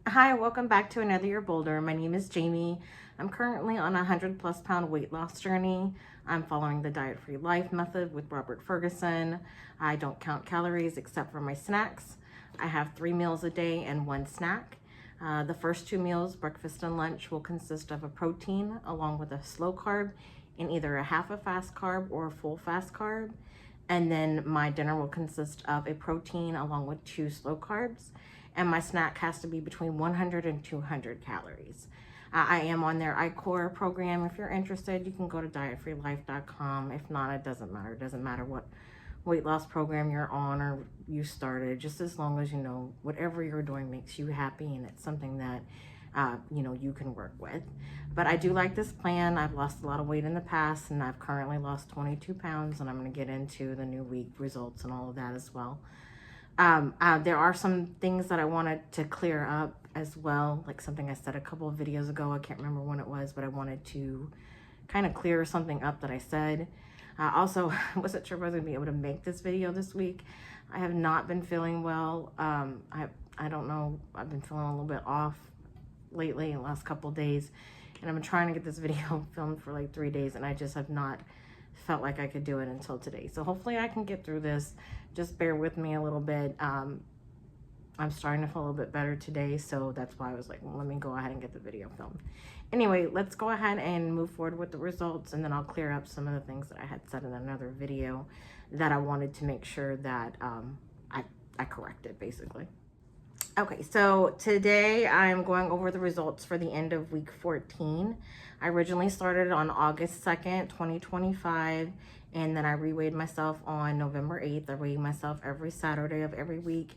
Hi, welcome back to Another Year Bolder. My name is Jamie. I'm currently on a 100+ pound weight loss journey. I'm following the diet-free life method with Robert Ferguson. I don't count calories except for my snacks. I have 3 meals a day and 1 snack. The first 2 meals, breakfast and lunch, will consist of a protein along with a slow carb in either a half a fast carb or a full fast carb. And then my dinner will consist of a protein along with 2 slow carbs. And my snack has to be between 100 and 200 calories. I am on their iCore program. If you're interested, you can go to dietfreelife.com. If not, it doesn't matter. It doesn't matter what weight loss program you're on or you started, just as long as you know whatever you're doing makes you happy and it's something that you can work with. But I do like this plan. I've lost a lot of weight in the past and I've currently lost 22 pounds, and I'm going to get into the new week results and all of that as well. There are some things that I wanted to clear up as well, like something I said a couple of videos ago. I can't remember when it was, but I wanted to kind of clear something up that I said. Also, I wasn't sure if I was going to be able to make this video this week. I have not been feeling well. I don't know. I've been feeling a little bit off lately in the last couple of days, and I've been trying to get this video filmed for like 3 days, and I just have not felt like I could do it until today. So hopefully I can get through this. Just bear with me a little bit. I'm starting to feel a little bit better today, so that's why I was like, well, let me go ahead and get the video filmed. Anyway, let's go ahead and move forward with the results, and then I'll clear up some of the things that I had said in another video that I wanted to make sure that I corrected, basically. Okay, so today I'm going over the results for the end of week 14. I originally started on August 2nd, 2025, and then I reweighed myself on November 8th. I weigh myself every Saturday of every week,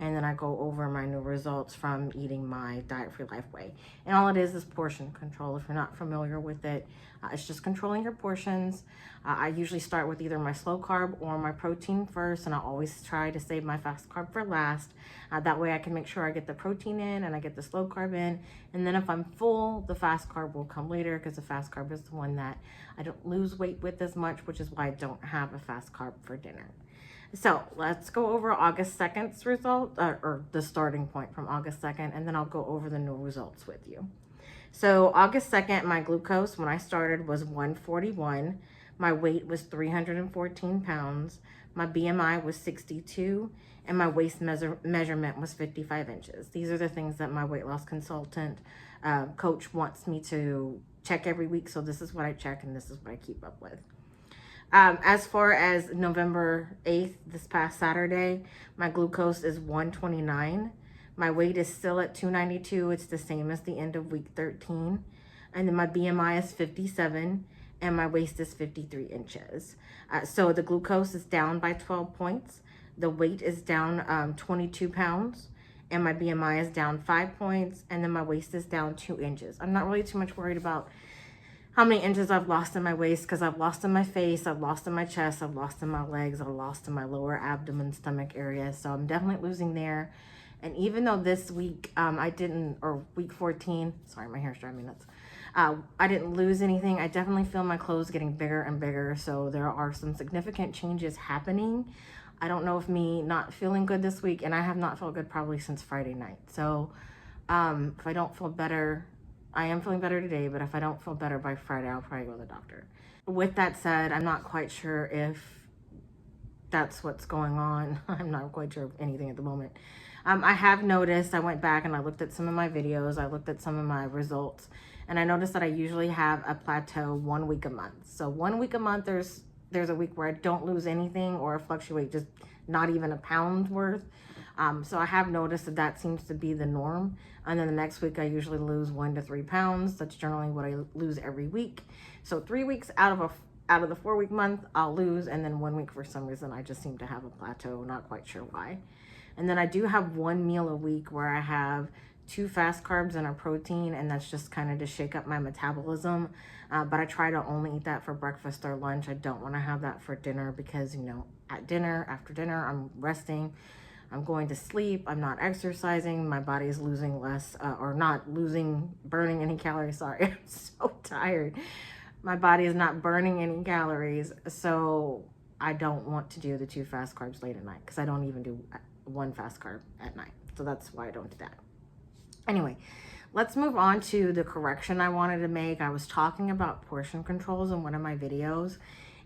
and then I go over my new results from eating my diet-free life way. And all it is portion control. If you're not familiar with it, it's just controlling your portions. I usually start with either my slow carb or my protein first, and I always try to save my fast carb for last. That way I can make sure I get the protein in and I get the slow carb in. And then if I'm full, the fast carb will come later, because the fast carb is the one that I don't lose weight with as much, which is why I don't have a fast carb for dinner. So let's go over August 2nd's result, or the starting point from August 2nd, and then I'll go over the new results with you. So August 2nd, my glucose when I started was 141. My weight was 314 pounds. My BMI was 62, and my waist measurement was 55 inches. These are the things that my weight loss consultant coach wants me to check every week. So this is what I check, and this is what I keep up with. As far as November 8th, this past Saturday, my glucose is 129. My weight is still at 292. It's the same as the end of week 13. And then my BMI is 57, and my waist is 53 inches. So the glucose is down by 12 points. The weight is down 22 pounds, and my BMI is down 5 points, and then my waist is down 2 inches. I'm not really too much worried about how many inches I've lost in my waist, because I've lost in my face, I've lost in my chest, I've lost in my legs, I've lost in my lower abdomen, stomach area. So I'm definitely losing there. And even though this week week 14, sorry, my hair's driving me nuts. I didn't lose anything. I definitely feel my clothes getting bigger and bigger. So there are some significant changes happening. I don't know if me not feeling good this week, and I have not felt good probably since Friday night. So if I don't feel better, I am feeling better today, but if I don't feel better by Friday, I'll probably go to the doctor. With that said, I'm not quite sure if that's what's going on. I'm not quite sure of anything at the moment. I have noticed, I went back and I looked at some of my videos, I looked at some of my results, and I noticed that I usually have a plateau 1 week a month. So 1 week a month, there's a week where I don't lose anything or fluctuate just not even a pound worth. So I have noticed that seems to be the norm. And then the next week I usually lose 1 to 3 pounds. That's generally what I lose every week. So 3 weeks out of the 4-week month, I'll lose. And then 1 week, for some reason, I just seem to have a plateau. Not quite sure why. And then I do have 1 meal a week where I have 2 fast carbs and a protein, and that's just kind of to shake up my metabolism. But I try to only eat that for breakfast or lunch. I don't want to have that for dinner because, at dinner, after dinner, I'm resting. I'm going to sleep. I'm not exercising. My body is losing less, burning any calories. Sorry, I'm so tired. My body is not burning any calories. So I don't want to do the 2 fast carbs late at night, because I don't even do 1 fast carb at night. So that's why I don't do that. Anyway, let's move on to the correction I wanted to make. I was talking about portion controls in one of my videos,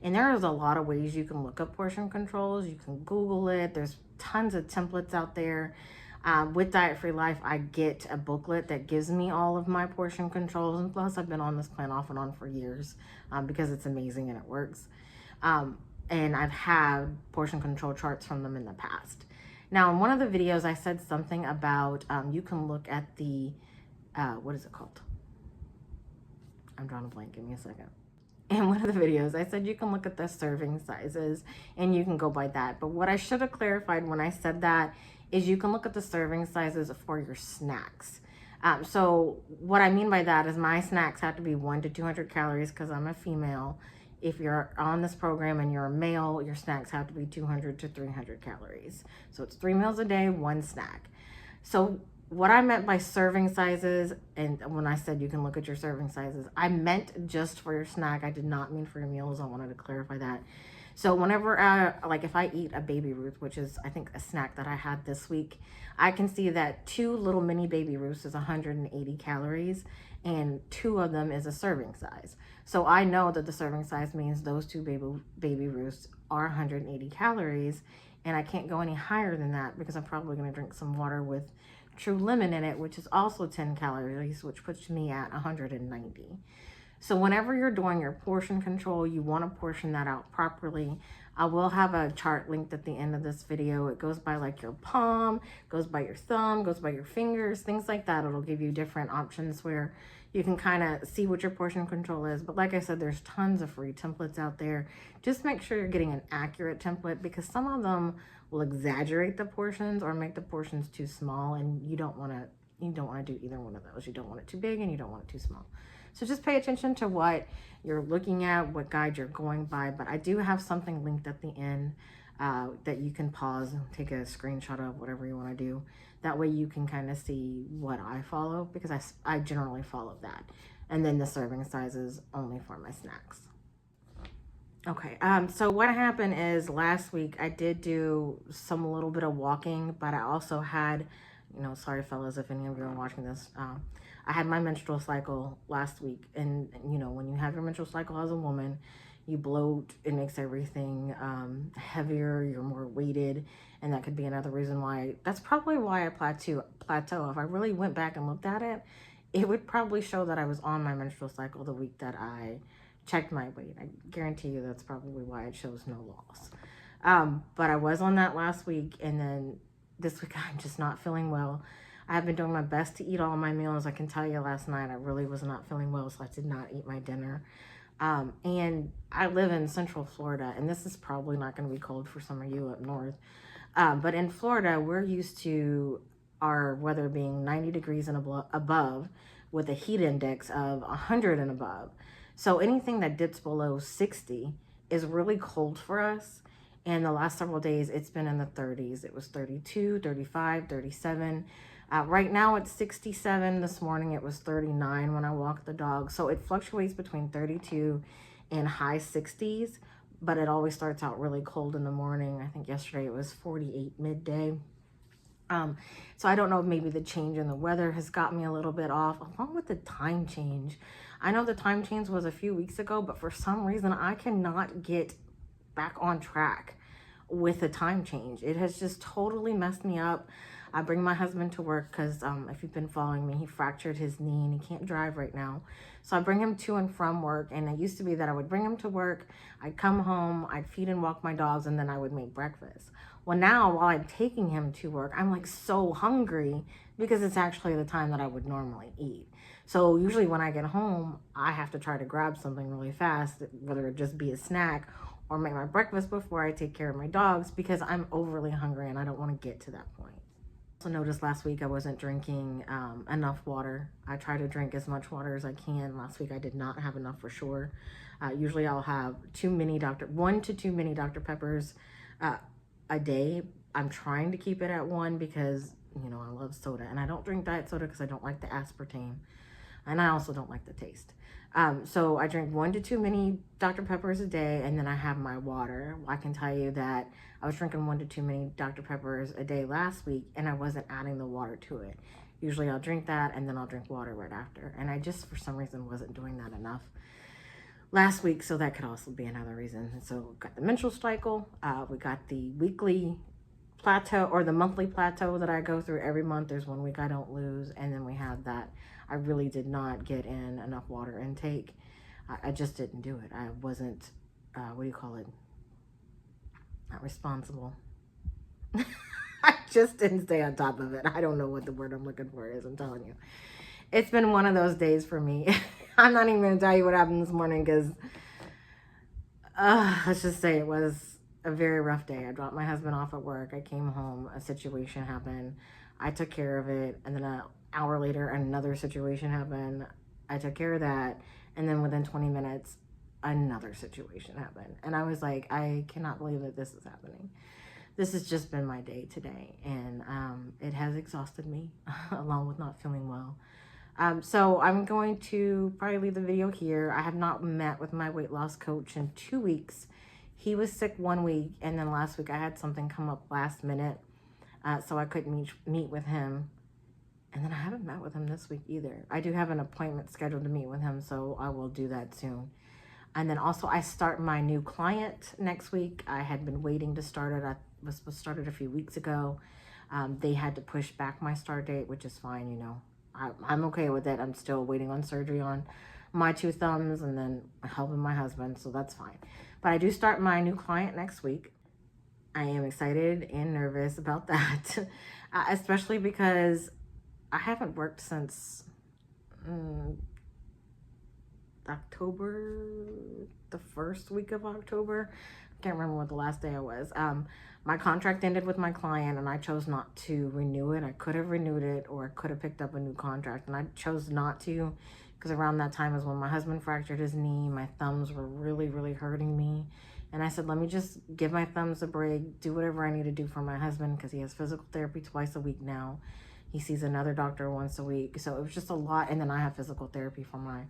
and there is a lot of ways you can look up portion controls. You can Google it. There's tons of templates out there. With Diet Free Life, I get a booklet that gives me all of my portion controls. And plus, I've been on this plan off and on for years because it's amazing and it works. And I've had portion control charts from them in the past. Now, in one of the videos, I said something about you can look at the, what is it called? I'm drawing a blank. Give me a second. In one of the videos, I said you can look at the serving sizes and you can go by that. But what I should have clarified when I said that is you can look at the serving sizes for your snacks. So what I mean by that is my snacks have to be 1 to 200 calories because I'm a female. If you're on this program and you're a male, your snacks have to be 200 to 300 calories. So it's 3 meals a day, 1 snack. So what I meant by serving sizes, and when I said you can look at your serving sizes, I meant just for your snack. I did not mean for your meals. I wanted to clarify that. So whenever, like if I eat a Baby Ruth, which is I think a snack that I had this week, I can see that 2 little mini Baby Ruths is 180 calories and 2 of them is a serving size. So I know that the serving size means those 2 Baby Ruths are 180 calories, and I can't go any higher than that because I'm probably going to drink some water with True Lemon in it, which is also 10 calories, which puts me at 190. So whenever you're doing your portion control, you want to portion that out properly. I will have a chart linked at the end of this video. It goes by like your palm, goes by your thumb, goes by your fingers, things like that. It'll give you different options where you can kind of see what your portion control is. But like I said, there's tons of free templates out there. Just make sure you're getting an accurate template because some of them will exaggerate the portions or make the portions too small, and you don't want to do either one of those. You don't want it too big and you don't want it too small. So just pay attention to what you're looking at, what guide you're going by. But I do have something linked at the end that you can pause and take a screenshot of, whatever you want to do. That way you can kind of see what I follow, because I generally follow that. And then the serving sizes only for my snacks. Okay, so what happened is last week I did do some little bit of walking, but I also had, sorry fellas if any of you are watching this, I had my menstrual cycle last week. And when you have your menstrual cycle as a woman, you bloat, it makes everything heavier, you're more weighted, and that could be another reason why. That's probably why I plateau. If I really went back and looked at it, it would probably show that I was on my menstrual cycle the week that I checked my weight. I guarantee you that's probably why it shows no loss. But I was on that last week, and then this week I'm just not feeling well. I have been doing my best to eat all my meals. I can tell you last night I really was not feeling well, so I did not eat my dinner. And I live in Central Florida, and this is probably not going to be cold for some of you up north. But in Florida, we're used to our weather being 90 degrees and above with a heat index of 100 and above. So anything that dips below 60 is really cold for us. And the last several days, it's been in the 30s. It was 32, 35, 37. Right now it's 67. This morning it was 39 when I walked the dog. So it fluctuates between 32 and high 60s, but it always starts out really cold in the morning. I think yesterday it was 48 midday. So I don't know if maybe the change in the weather has got me a little bit off, along with the time change. I know the time change was a few weeks ago, but for some reason I cannot get back on track with the time change. It has just totally messed me up. I bring my husband to work because if you've been following me, he fractured his knee and he can't drive right now. So I bring him to and from work, and it used to be that I would bring him to work, I'd come home, I'd feed and walk my dogs, and then I would make breakfast. Well, now while I'm taking him to work, I'm like so hungry because it's actually the time that I would normally eat. So usually when I get home, I have to try to grab something really fast, whether it just be a snack or make my breakfast before I take care of my dogs, because I'm overly hungry and I don't want to get to that point. Also noticed last week I wasn't drinking enough water. I try to drink as much water as I can. Last week I did not have enough for sure. Usually I'll have 1 to 2 mini Dr. Peppers a day. I'm trying to keep it at 1 because, I love soda. And I don't drink diet soda because I don't like the aspartame. And I also don't like the taste. So I drink 1 to 2 mini Dr. Peppers a day, and then I have my water. I can tell you that I was drinking 1 to 2 mini Dr. Peppers a day last week, and I wasn't adding the water to it. Usually I'll drink that and then I'll drink water right after. And I just, for some reason, wasn't doing that enough last week. So that could also be another reason. And so we've got the menstrual cycle. We got the weekly plateau or the monthly plateau that I go through every month. There's 1 week I don't lose. And then we have that I really did not get in enough water intake. I just didn't do it. I wasn't, what do you call it? Not responsible. I just didn't stay on top of it. I don't know what the word I'm looking for is. I'm telling you. It's been one of those days for me. I'm not even going to tell you what happened this morning because, let's just say it was a very rough day. I dropped my husband off at work. I came home. A situation happened. I took care of it. And then an hour later, another situation happened. I took care of that. And then within 20 minutes, another situation happened. And I was like, I cannot believe that this is happening. This has just been my day today. And it has exhausted me along with not feeling well. So I'm going to probably leave the video here. I have not met with my weight loss coach in 2 weeks. He was sick 1 week, and then last week I had something come up last minute, so I couldn't meet with him. And then I haven't met with him this week either. I do have an appointment scheduled to meet with him, so I will do that soon. And then also I start my new client next week. I had been waiting to start it. I was supposed to start it a few weeks ago. They had to push back my start date, which is fine, you know. I'm okay with it. I'm still waiting on surgery on my 2 thumbs and then helping my husband, so that's fine. But I do start my new client next week. I am excited and nervous about that, especially because I haven't worked since October, the first week of October. I can't remember what the last day I was. My contract ended with my client and I chose not to renew it. I could have renewed it or I could have picked up a new contract, and I chose not to because around that time is when my husband fractured his knee. My thumbs were really, really hurting me. And I said, let me just give my thumbs a break, do whatever I need to do for my husband because he has physical therapy twice a week now. He sees another doctor once a week. So it was just a lot. And then I have physical therapy for my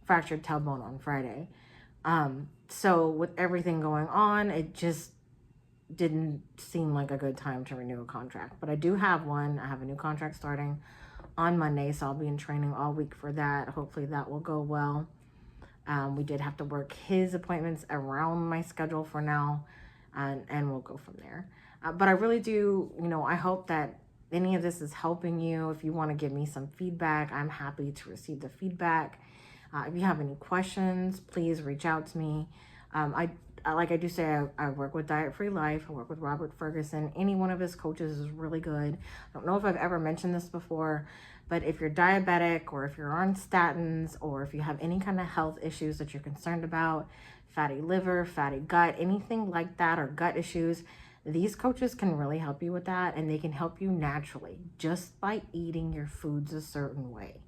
fractured tailbone on Friday. So with everything going on, it just didn't seem like a good time to renew a contract. But I do have one. I have a new contract starting on Monday, so I'll be in training all week for that. Hopefully that will go well. We did have to work his appointments around my schedule for now, and we'll go from there. But I really do, you know, I hope that any of this is helping you. If you want to give me some feedback, I'm happy to receive the feedback. If you have any questions, please reach out to me. Like I do say, I work with Diet Free Life. I work with Robert Ferguson. Any one of his coaches is really good. I don't know if I've ever mentioned this before, but if you're diabetic or if you're on statins or if you have any kind of health issues that you're concerned about, fatty liver, fatty gut, anything like that, or gut issues, these coaches can really help you with that, and they can help you naturally just by eating your foods a certain way.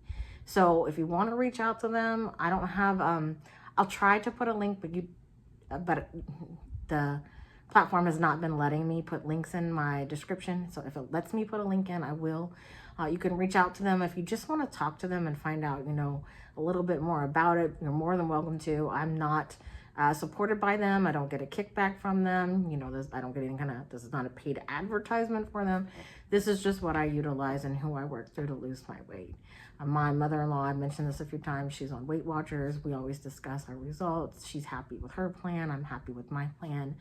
So if you want to reach out to them, I don't have, I'll try to put a link, but the platform has not been letting me put links in my description. So if it lets me put a link in, I will. You can reach out to them if you just want to talk to them and find out, you know, a little bit more about it. You're more than welcome to. I'm not supported by them. I don't get a kickback from them. You know, I don't get any kind of, this is not a paid advertisement for them. This is just what I utilize and who I work through to lose my weight. My mother-in-law, I've mentioned this a few times, she's on Weight Watchers. We always discuss our results. She's happy with her plan. I'm happy with my plan.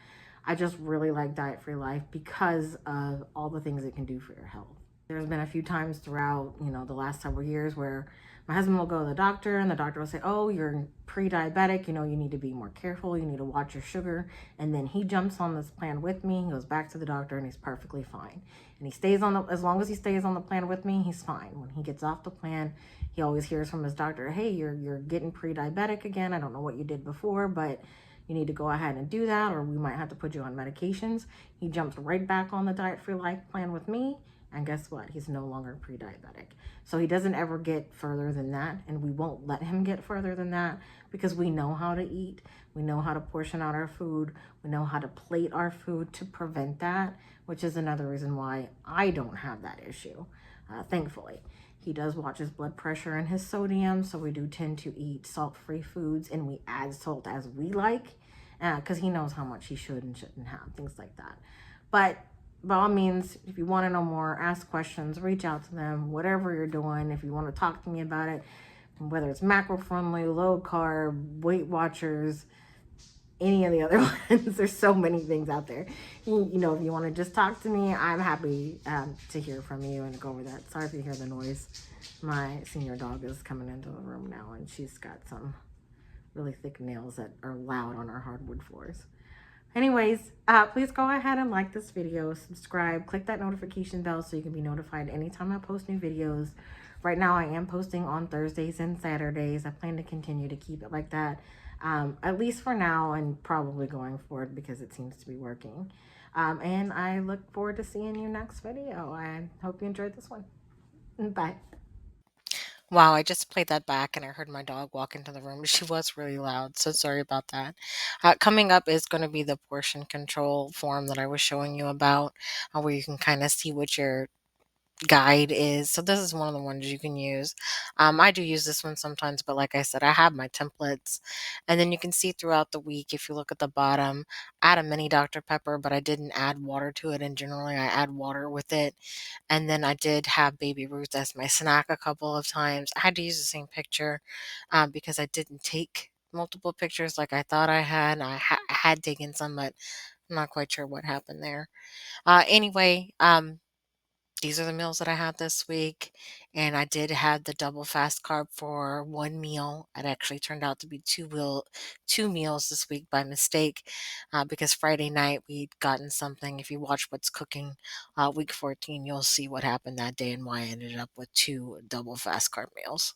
I just really like Diet Free Life because of all the things it can do for your health. There's been a few times throughout, you know, the last several years where my husband will go to the doctor and the doctor will say, oh, you're pre-diabetic, you know, you need to be more careful, you need to watch your sugar. And then he jumps on this plan with me, he goes back to the doctor, and he's perfectly fine. And he stays on as long as he stays on the plan with me, he's fine. When he gets off the plan, he always hears from his doctor, hey, you're getting pre-diabetic again. I don't know what you did before, but you need to go ahead and do that, or we might have to put you on medications. He jumps right back on the Diet Free Life plan with me. And guess what? He's no longer pre-diabetic. So he doesn't ever get further than that. And we won't let him get further than that because we know how to eat. We know how to portion out our food. We know how to plate our food to prevent that, which is another reason why I don't have that issue, thankfully. He does watch his blood pressure and his sodium. So we do tend to eat salt-free foods, and we add salt as we like because he knows how much he should and shouldn't have, things like that. But by all means, if you want to know more, ask questions, reach out to them, whatever you're doing. If you want to talk to me about it, whether it's macro friendly, low carb, Weight Watchers, any of the other ones, there's so many things out there. You know, if you want to just talk to me, I'm happy to hear from you and go over that. Sorry if you hear the noise. My senior dog is coming into the room now, and she's got some really thick nails that are loud on our hardwood floors. Anyways, please go ahead and like this video, subscribe, click that notification bell so you can be notified anytime I post new videos. Right now I am posting on Thursdays and Saturdays. I plan to continue to keep it like that, at least for now and probably going forward because it seems to be working. And I look forward to seeing you next video. I hope you enjoyed this one. Bye. Wow, I just played that back and I heard my dog walk into the room. She was really loud, so sorry about that. Coming up is going to be the portion control form that I was showing you about, where you can kind of see what your guide is. So this is one of the ones you can use. I do use this one sometimes, but like I said, I have my templates. And then you can see throughout the week, if you look at the bottom, I had a mini Dr. Pepper, but I didn't add water to it. And generally I add water with it. And then I did have Baby Ruth as my snack a couple of times. I had to use the same picture because I didn't take multiple pictures like I thought I had. I had taken some, but I'm not quite sure what happened there. Anyway, these are the meals that I had this week, and I did have the double fast carb for one meal. It actually turned out to be two meals this week by mistake, because Friday night we'd gotten something. If you watch What's Cooking, week 14, you'll see what happened that day and why I ended up with two double fast carb meals.